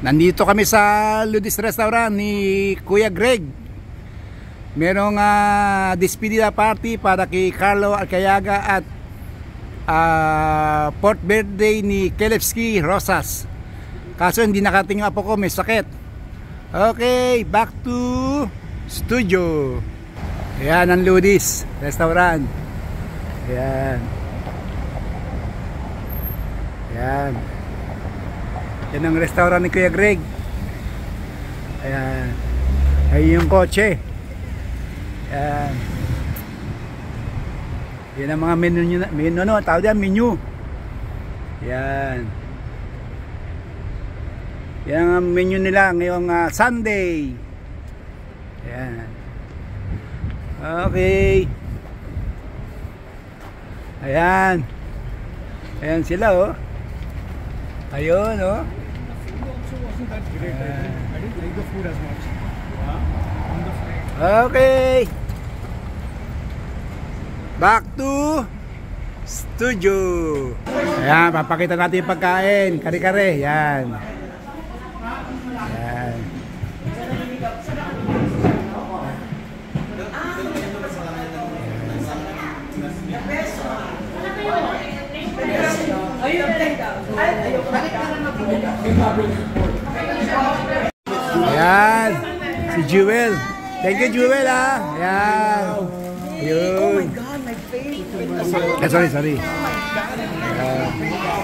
Nandito kami sa Ludis Restaurant ni Kuya Greg. Merong despedida party para kay Carlo Alcayaga at 4th birthday ni Kelevsky Rosas. Kaso hindi nakatingin apo ko, may sakit. Okay, back to studio. Ayan ang Ludis Restaurant. Ayan. Ayan. Yan ang restaurant ni Kuya Greg. Ayan. Ay yung kotse. Ayan. Yan ang mga menu nyo. Menu no, tawag yan, menu. Ayan. Yan ang menu nila ngayong Sunday. Ayan. Okay. Ayan. Ayan sila oh. Ayun oh. I didn't like the food as much. Okay. Back to studio. Ayan, papakita natin yung pagkain. Kare-kare, yan. Yan. Ayan, si Jewel. Thank you, Jewel ah. Ayan. Ayun. Oh my God, my favorite. Sorry.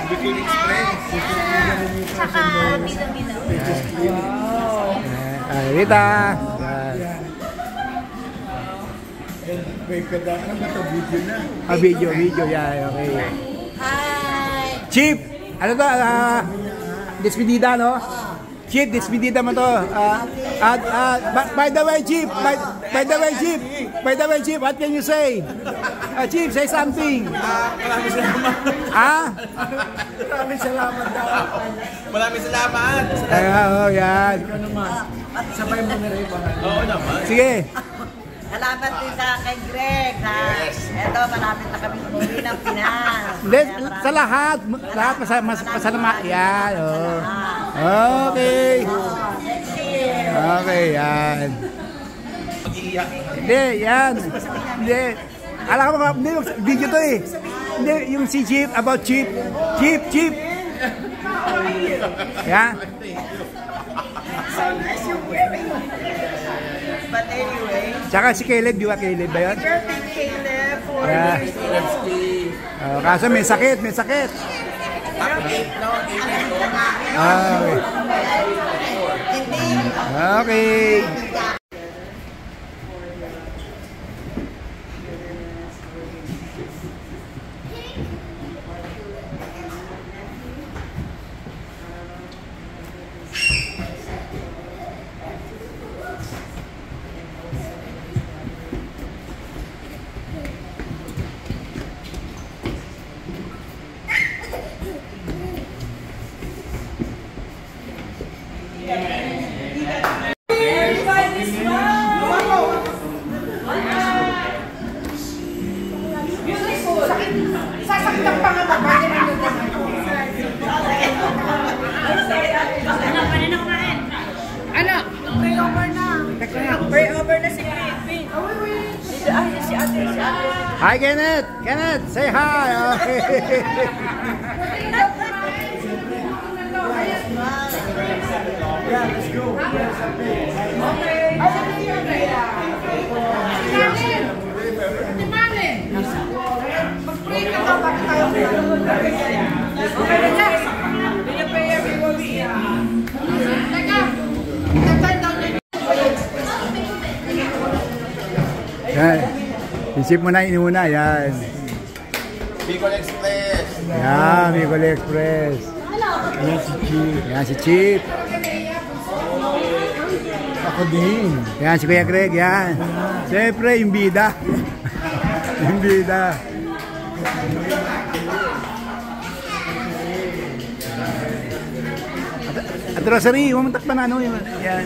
Between Express. Saka Milo-Milo. Rita. May kadaan na ito, video na. Video. Yeah, okay. Hi! Chip! Ano to? Despedida, no? Chip, despedida mo to. By the way, Chip! By the way, Chip, what can you say? Chip, say something. Maraming salamat. Maraming salamat daw. Maraming salamat. Oh, yan. Ikaw naman. Sabay mo na rin ba? Oo naman. Sige. Salamat din sa kay Greg. Eto, malapit na kami umuwi ng Pinas. Sa lahat masalamat. Yan. Oh. Okay. Okay, yan. Hindi, yan. Hindi. Alam ko ba, hindi, video to eh. Hindi, yung si Chip, about Chip. Chip. Yan. But anyway. Tsaka si Caleb, di ba Caleb ba yun? Birthday Caleb, 4 Yeah. years old. Kaso may sakit. Okay. Sasaktan pa nga ba? Ano? Pray over na si Pin. Si ate. Hi, Kenneth. Say hi. Okay. Yeah, let's go. Mag-pray ka daw bago tayo. Okay, relax. Will you pray everyone? Teka. Turn down the... Yan. Isip mo na muna. Yan. Bicol Express. Yan, Bicol Express. Yan si Chip. Ako din. Yan si Kuya Greg. Yan. Siyempre, yung bida. Yung bida. At Rosary, umuntak pa na ano. Yan. Yan.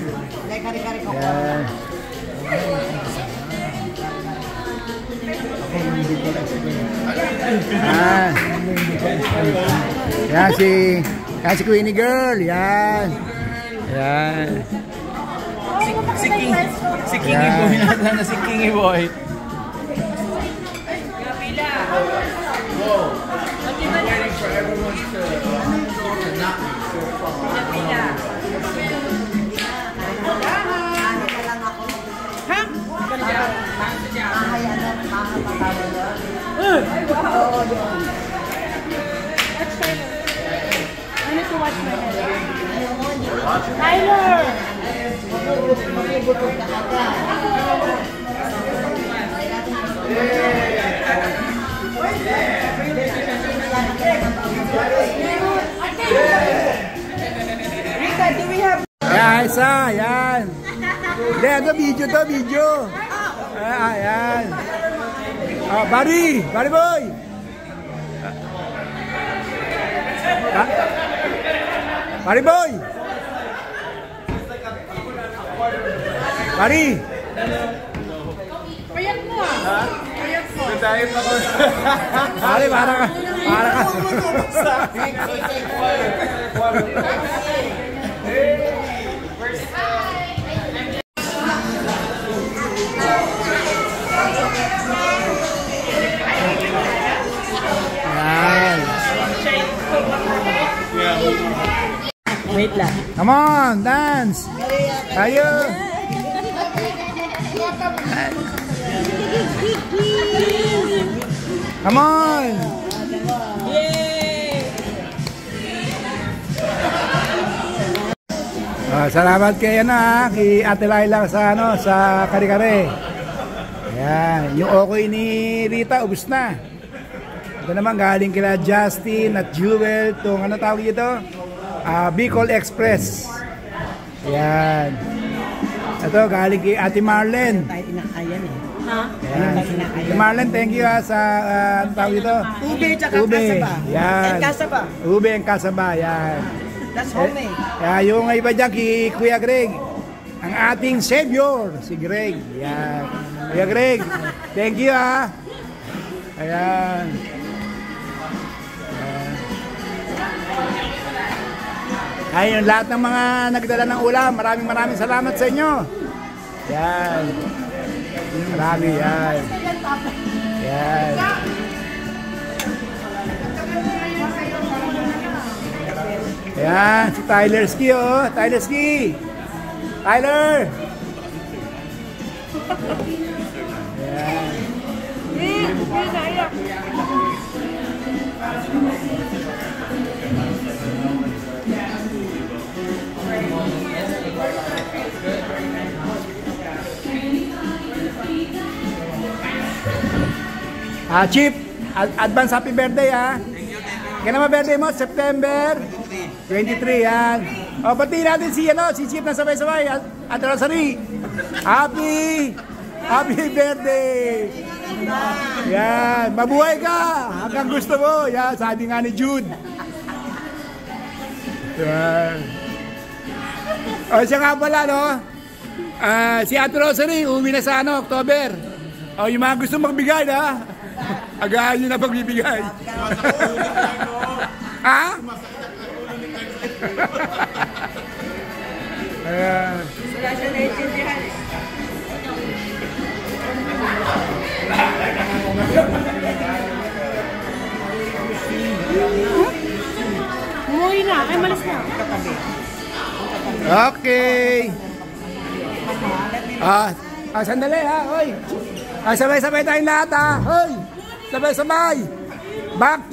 Yan si Queenie Girl. Yan. Yan. Si Kingy Boy. Nasa na si Kingy Boy. Waiting for everyone to not be so far. Tyler! Ayan, isa, ayan. Hindi, ito video. Ayan. Oh, Barry boy. Barry boy. Barry. Payat mo ah! Payat mo! Diet ako. Barry, para ka. Ayan. Wait lang. Come on, dance. Tayo. Come on. Yay! Salamat kay kay Ate Laila sa kare-kare. Ayan, yung okay ni Rita ubos na. Ito naman galing kila Justin at Jewel, tong ano tawag ito? Bicol Express. Ayan. Ito galing kay Ate Marlen. Tayo tinakayan eh. Ha? Ayan. Ate Marlen, thank you sa ano tawag ito? Ube tsaka kasaba. Yan. And kasaba. Ube and kasaba, yan. That's homemade. Yung iba dyan kay Kuya Greg, ang ating savior, si Greg. Yan. Kuya Greg, thank you Ayan. Ayan. Ayun, lahat ng mga nagdala ng ulam, maraming salamat sa inyo. Yan. Marami yan. Yan. Ayan, si Tyler Ski Tyler Ski. Tyler. Ayan. Chip, advance happy birthday Kailan naman birthday mo? September 23 yan. O, pati natin si Chip na sabay-sabay at Rosary. Happy birthday. Yan, mabuhay ka hanggang gusto mo. Yan, sabi nga ni Jude. Yan. O, siya nga pala, si Ate Rosary, uwi na sa October. O, yung mga gusto magbigay, agahan nyo na pagbibigay. Ha? Ayan. Wala siya naiintindihan eh. Umuwi na. Ay, malis na. Okay. Sandali Hoy. Sabay-sabay tayong lahat Hoy. Sabay-sabay. Back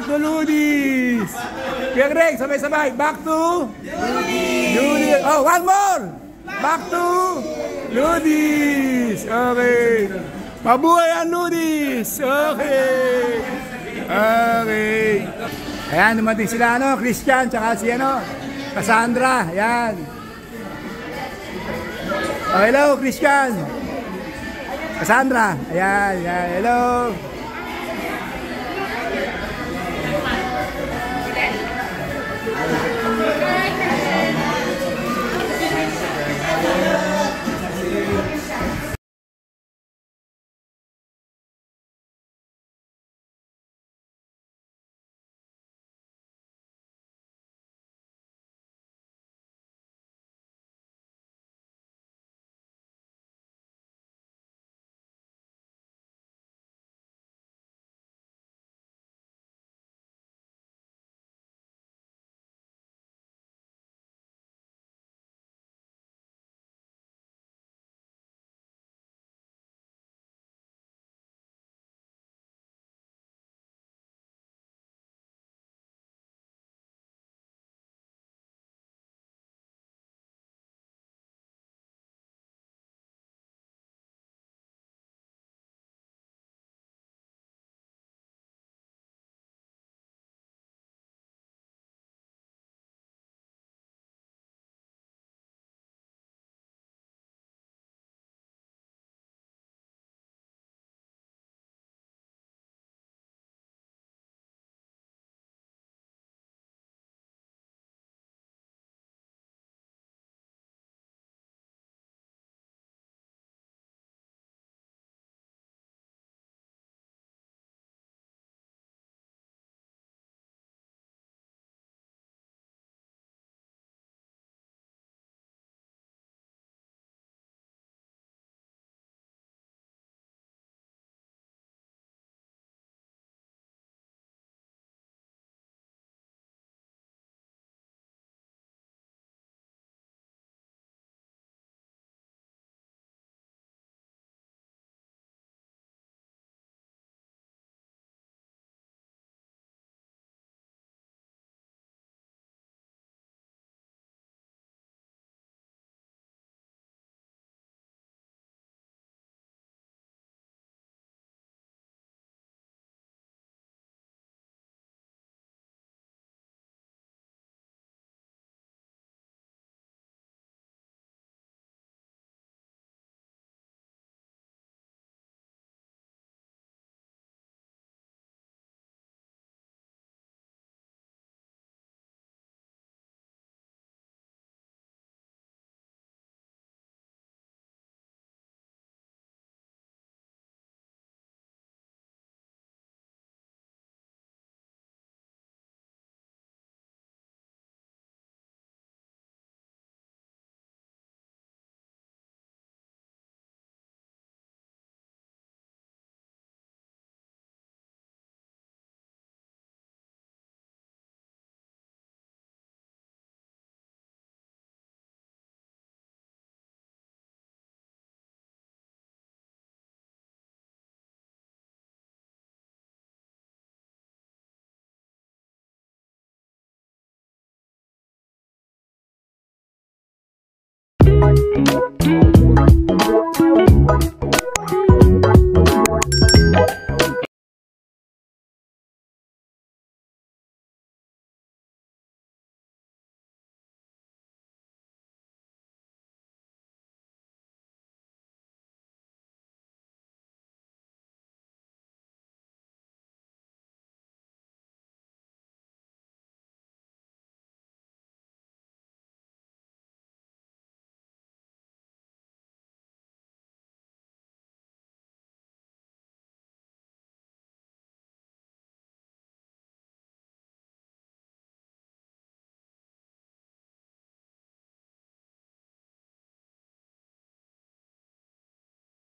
to Ludis. Kuya Greg, sabay-sabay. Back to Ludis. Oh, one more. Back to Ludis. Okay. Mabuhay ang Ludis. Okay. Ayan, dumating sila Christian, tsaka si Cassandra. Ayan. Oh, hello, Christian. Cassandra. Ayan. Hello.